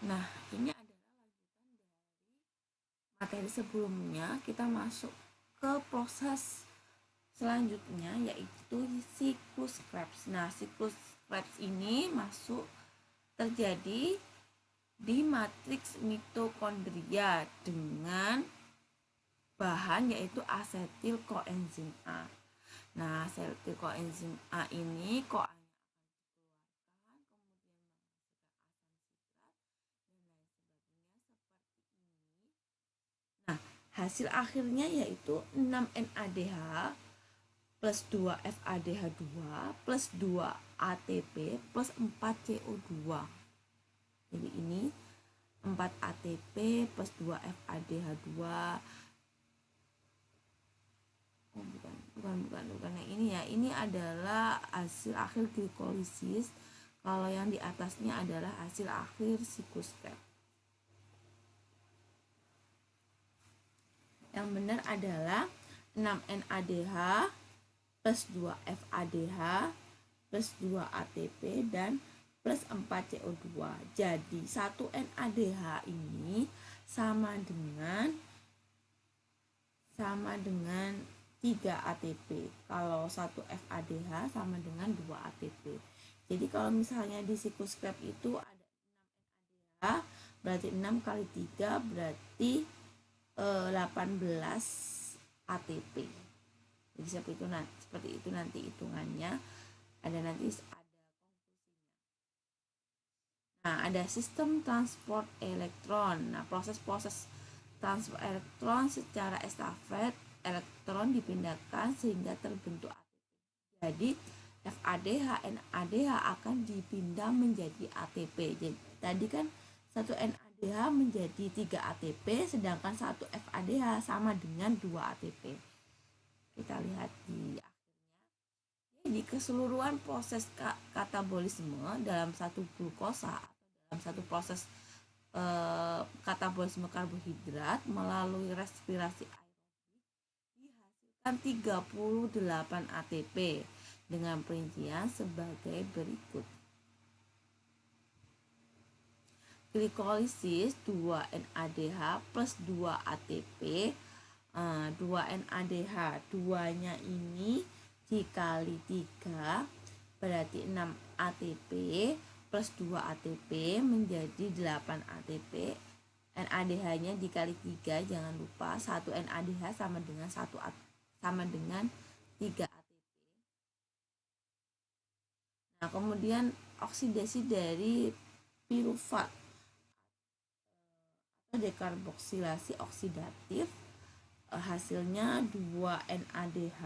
Nah, ini adalah lanjutan dari materi sebelumnya. Kita masuk ke proses selanjutnya, yaitu siklus Krebs. Nah, siklus Krebs ini masuk terjadi di matriks mitokondria dengan bahan yaitu asetil koenzim A. Nah, asetil koenzim A ini koanya akan dikeluarkan, kemudian menghasilkan asam sitrat dan lain sebagainya seperti ini. Nah, hasil akhirnya yaitu 6NADH plus 2 FADH2 plus 2 ATP plus 4 CO2. Jadi ini 4 ATP plus 2 FADH2. Oh, bukan yang ini ya. Ini adalah hasil akhir glikolisis. Kalau yang di atasnya adalah hasil akhir siklus Krebs. Yang benar adalah 6NADH plus 2 FADH plus 2 ATP dan plus 4 CO2. Jadi 1 NADH ini sama dengan 3 ATP. Kalau 1 FADH sama dengan 2 ATP. Jadi kalau misalnya di siklus Krebs itu ada 6 NADH, berarti 6 kali 3 berarti 18 ATP. Jadi seperti itu nanti hitungannya. Ada nanti ada konklusinya. Nah, ada sistem transport elektron. Nah, proses-proses transfer elektron secara estafet, elektron dipindahkan sehingga terbentuk ATP. Jadi FADH, NADH akan dipindah menjadi ATP. Jadi tadi kan 1 NADH menjadi 3 ATP, sedangkan 1 FADH sama dengan 2 ATP. Kita lihat di akhirnya. Jadi keseluruhan proses katabolisme dalam satu glukosa atau dalam satu proses katabolisme karbohidrat melalui respirasi aerobik dihasilkan 38 ATP dengan perincian sebagai berikut. Glikolisis 2 NADH plus 2 ATP, 2 NADH 2 nya ini dikali 3 berarti 6 ATP plus 2 ATP menjadi 8 ATP. NADH nya dikali 3, jangan lupa 1 NADH sama dengan 3 ATP. Nah, kemudian oksidasi dari pirufat atau dekarboksilasi oksidatif, hasilnya 2 NADH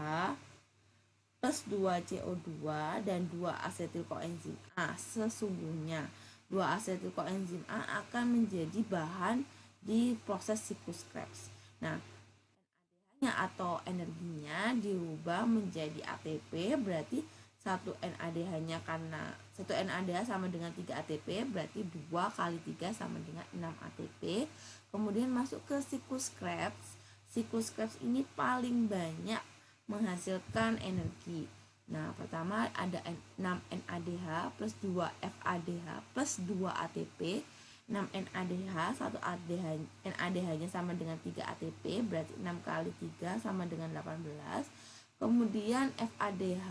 plus 2 CO2 dan 2 asetil koenzim A. Sesungguhnya 2 asetil koenzim A akan menjadi bahan di proses siklus Krebs. Nah, NADH-nya atau energinya dirubah menjadi ATP, berarti 1 NADH-nya karena 1 NADH sama dengan 3 ATP, berarti 2 kali 3 sama dengan 6 ATP. Kemudian masuk ke siklus Krebs. Siklus Krebs ini paling banyak menghasilkan energi. Nah, pertama ada 6 NADH plus 2 FADH plus 2 ATP. 6 NADH, 1 NADH-nya sama dengan 3 ATP, berarti 6 kali 3 sama dengan 18. Kemudian FADH,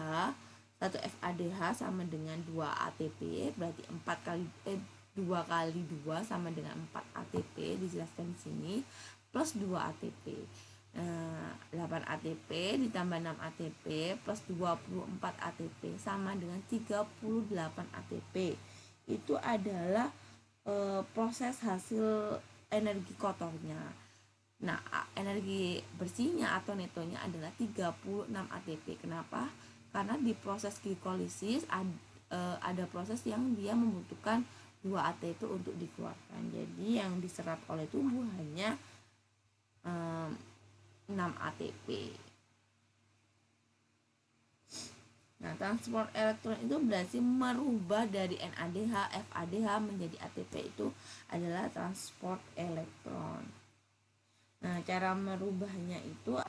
1 FADH sama dengan 2 ATP, berarti 2 kali 2 sama dengan 4 ATP, dijelaskan di sini, plus 2 ATP. 8 ATP ditambah 6 ATP plus 24 ATP sama dengan 38 ATP. Itu adalah proses hasil energi kotornya. Nah, energi bersihnya atau netonya adalah 36 ATP. Kenapa? Karena di proses glikolisis ada proses yang dia membutuhkan 2 ATP untuk dikeluarkan. Jadi yang diserap oleh tubuh hanya 6 ATP. Nah, transport elektron itu berarti merubah dari NADH, FADH menjadi ATP, itu adalah transport elektron. Nah, cara merubahnya itu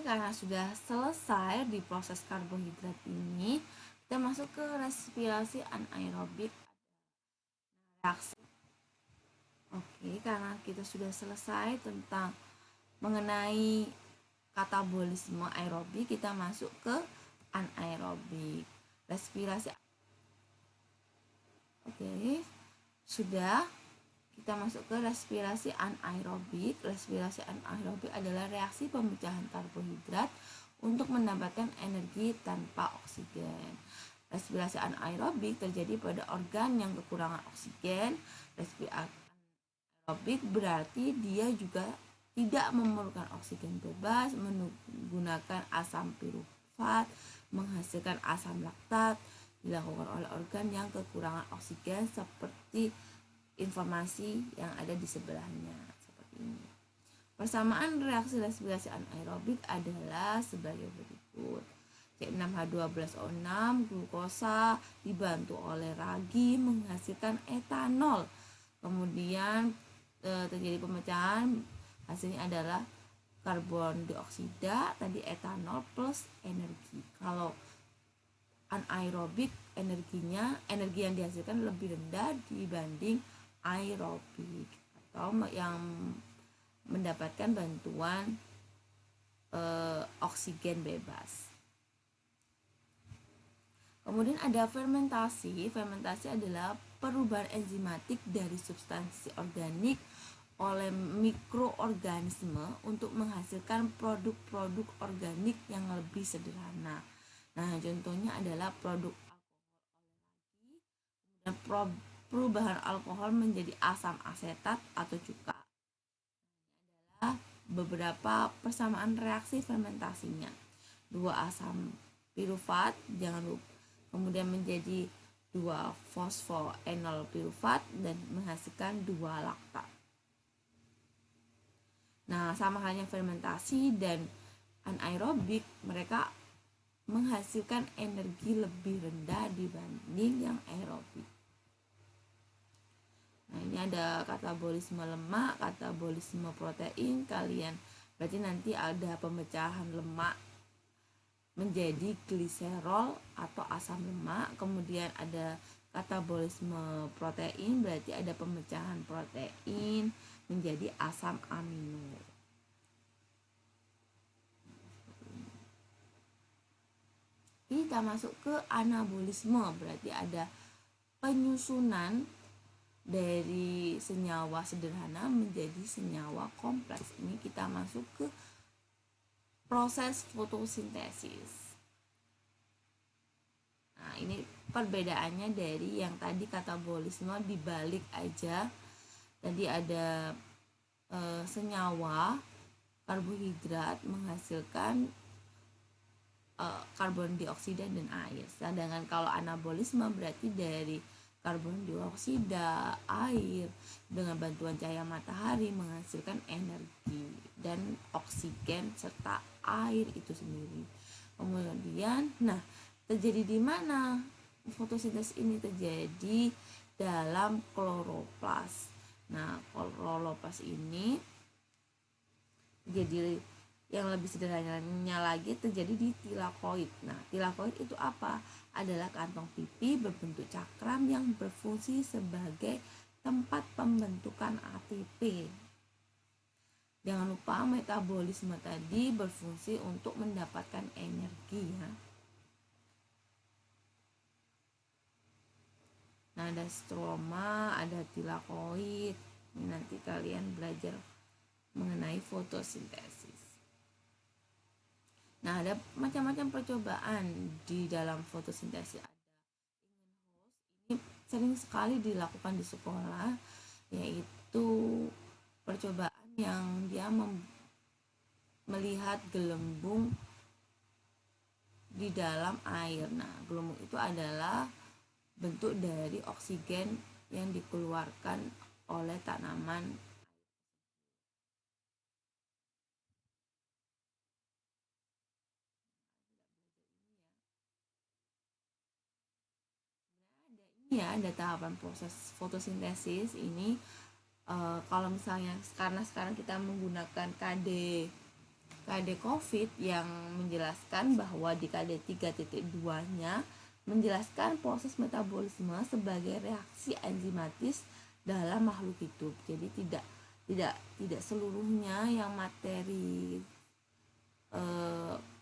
karena sudah selesai di proses karbohidrat ini, kita masuk ke respirasi anaerobik. reaksi. Oke, karena kita sudah selesai tentang mengenai katabolisme aerobik, kita masuk ke anaerobik. Respirasi. Oke, sudah. Kita masuk ke respirasi anaerobik. Respirasi anaerobik adalah reaksi pemecahan karbohidrat untuk mendapatkan energi tanpa oksigen. Respirasi anaerobik terjadi pada organ yang kekurangan oksigen. Respirasi anaerobik berarti dia juga tidak memerlukan oksigen bebas, menggunakan asam pirufat, menghasilkan asam laktat, dilakukan oleh organ yang kekurangan oksigen seperti informasi yang ada di sebelahnya seperti ini. Persamaan reaksi respirasi anaerobik adalah sebagai berikut. C6H12O6 glukosa dibantu oleh ragi menghasilkan etanol. Kemudian terjadi pemecahan, hasilnya adalah karbon dioksida, tadi etanol plus energi. Kalau anaerobik energi yang dihasilkan lebih rendah dibanding aerobik atau yang mendapatkan bantuan oksigen bebas. Kemudian ada fermentasi. Fermentasi adalah perubahan enzimatik dari substansi organik oleh mikroorganisme untuk menghasilkan produk-produk organik yang lebih sederhana. Nah, contohnya adalah produk alkohol oleh ragi, perubahan alkohol menjadi asam asetat atau cuka. Ini adalah beberapa persamaan reaksi fermentasinya. 2 asam pirufat, jangan lupa, kemudian menjadi 2 fosfoenol pirufat dan menghasilkan 2 laktat. Nah, sama halnya fermentasi dan anaerobik, mereka menghasilkan energi lebih rendah dibanding yang aerobik. Nah, ini ada katabolisme lemak, katabolisme protein. Kalian berarti nanti ada pemecahan lemak menjadi gliserol atau asam lemak. Kemudian ada katabolisme protein, berarti ada pemecahan protein menjadi asam amino. Kita masuk ke anabolisme, berarti ada penyusunan dari senyawa sederhana menjadi senyawa kompleks. Ini kita masuk ke proses fotosintesis. Nah, ini perbedaannya dari yang tadi katabolisme, dibalik aja. Tadi ada senyawa karbohidrat menghasilkan karbon dioksida dan air. Sedangkan kalau anabolisme berarti dari karbon dioksida, air dengan bantuan cahaya matahari menghasilkan energi dan oksigen serta air itu sendiri. Kemudian, nah, terjadi di mana fotosintesis ini? Terjadi dalam kloroplas. Nah, kloroplas ini jadi yang lebih sederhananya lagi terjadi di tilakoid. Nah, tilakoid itu apa? Adalah kantong pipi berbentuk cakram yang berfungsi sebagai tempat pembentukan ATP. Jangan lupa metabolisme tadi berfungsi untuk mendapatkan energi ya. Nah, ada stroma, ada tilakoid. Ini nanti kalian belajar mengenai fotosintesis. Nah, ada macam-macam percobaan di dalam fotosintesis. Ada ini sering sekali dilakukan di sekolah, yaitu percobaan yang dia melihat gelembung di dalam air. Nah, gelembung itu adalah bentuk dari oksigen yang dikeluarkan oleh tanaman. Ya, ada tahapan proses fotosintesis ini. Kalau misalnya karena sekarang kita menggunakan KD COVID yang menjelaskan bahwa di KD 3.2-nya menjelaskan proses metabolisme sebagai reaksi enzimatis dalam makhluk hidup. Jadi tidak seluruhnya yang materi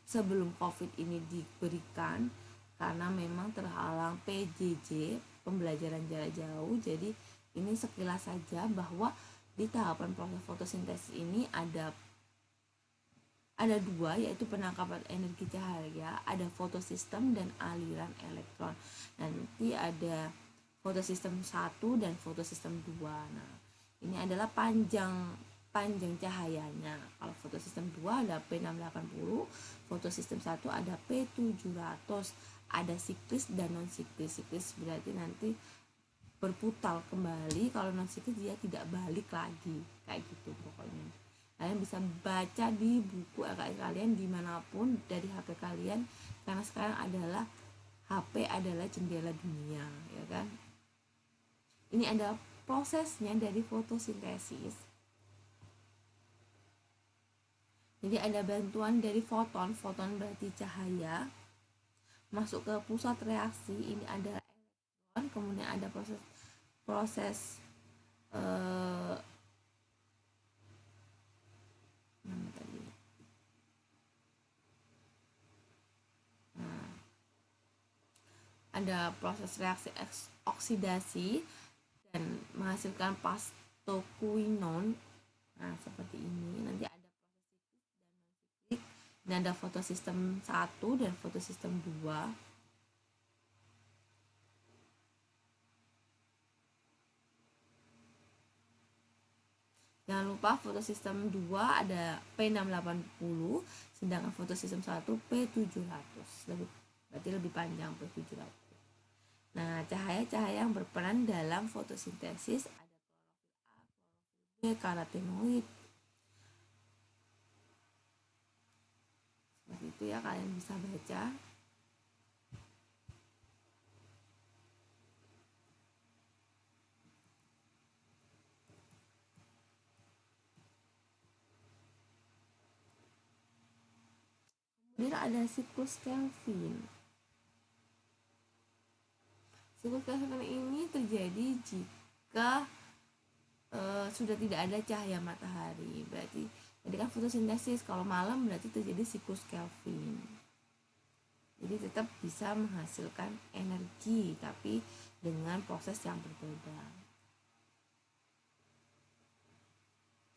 sebelum COVID ini diberikan karena memang terhalang PJJ, pembelajaran jarak jauh. Jadi ini sekilas saja bahwa di tahapan proses fotosintesis ini ada dua, yaitu penangkapan energi cahaya, ada fotosistem dan aliran elektron. Nanti ada fotosistem 1 dan fotosistem 2. Nah, ini adalah panjang cahayanya. Kalau fotosistem 2 ada P680, fotosistem 1 ada P700, ada siklis dan non siklis. Siklis berarti nanti berputar kembali, kalau non siklis dia tidak balik lagi, kayak gitu pokoknya. Kalian bisa baca di buku LKS kalian dimanapun dari HP kalian, karena sekarang adalah HP adalah jendela dunia, ya kan. Ini adalah prosesnya dari fotosintesis. Jadi ada bantuan dari foton berarti cahaya masuk ke pusat reaksi, ini ada elektron, kemudian ada proses ada proses reaksi oksidasi dan menghasilkan pastokuinon. Nah, seperti ini. Nanti ada proses siklik dan non siklik. Dan ada fotosistem 1 dan fotosistem 2. Jangan lupa fotosistem 2 ada P680, sedangkan fotosistem 1 P700. Berarti lebih panjang P700. Nah, cahaya-cahaya yang berperan dalam fotosintesis ada klorofil A, klorofil B, karotenoid. Seperti itu ya, kalian bisa baca. Kemudian ada siklus Kelvin. Siklus Kelvin ini terjadi jika sudah tidak ada cahaya matahari. Berarti tadi kan fotosintesis, kalau malam berarti terjadi siklus Kelvin. Jadi tetap bisa menghasilkan energi, tapi dengan proses yang berbeda.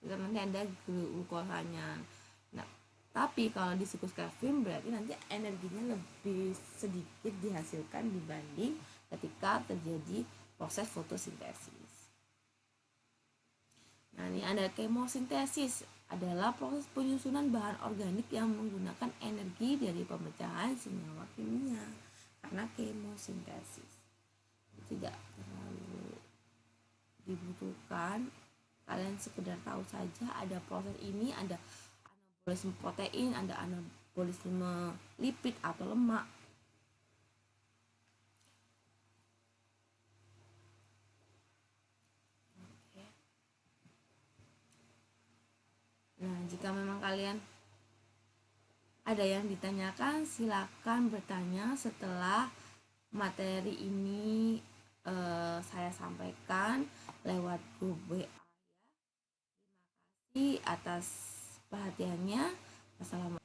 Kita nanti ada glukosanya. Nah, tapi kalau di siklus Kelvin berarti nanti energinya lebih sedikit dihasilkan dibanding ketika terjadi proses fotosintesis. Nah, ini ada kemosintesis, adalah proses penyusunan bahan organik yang menggunakan energi dari pemecahan senyawa kimia. Karena kemosintesis tidak terlalu dibutuhkan, kalian sekedar tahu saja ada proses ini, ada anabolisme protein, ada anabolisme lipid atau lemak. Nah, jika memang kalian ada yang ditanyakan, silakan bertanya setelah materi ini saya sampaikan lewat grup WA. Terima kasih atas perhatiannya. Assalamualaikum.